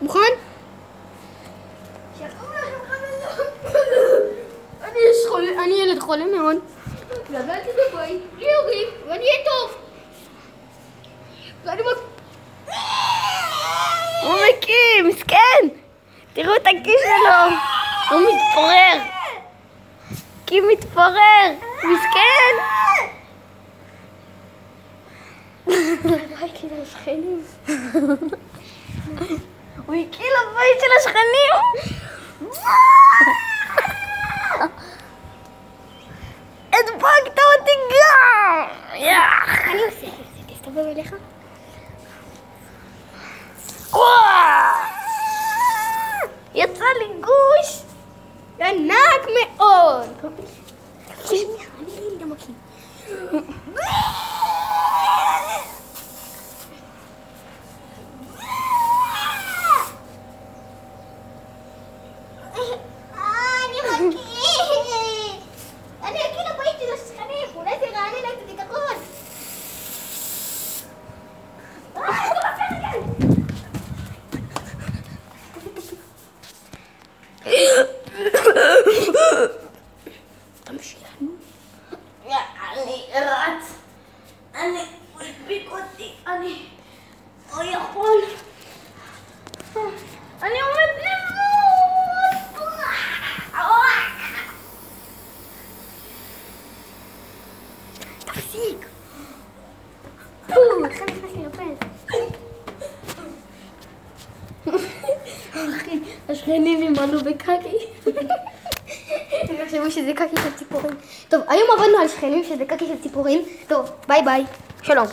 מוכן? אני ילד חולה מאוד. גדלתי בבית, בלי הורים, ואני אהיה טוב. הוא מקיא, מסכן! תראו את הכיס שלו! הוא מתפורר! כי מתפורר! מסכן! לבית של השכנים. הוא הקיא לבית של השכנים! הדבקת אותי גם! אני עושה, תסתובב אליך. יצא לי גוש! ענק מאוד! אני גם מקיא. אני אקיא לבית של השכנים, אולי זה רענן את הביטחון. תמשיכנו. אני רץ. הוא הדביק אותי. אני לא יכול. אני עומד למות. תפסיק. עכשיו נכנס לי לפה. אחי, השכנים ימלאו בקקי. הם יחשבו שזה קקי של ציפורים. טוב, היום עבדנו על שכנים שזה קקי של ציפורים. טוב, ביי ביי. שלום.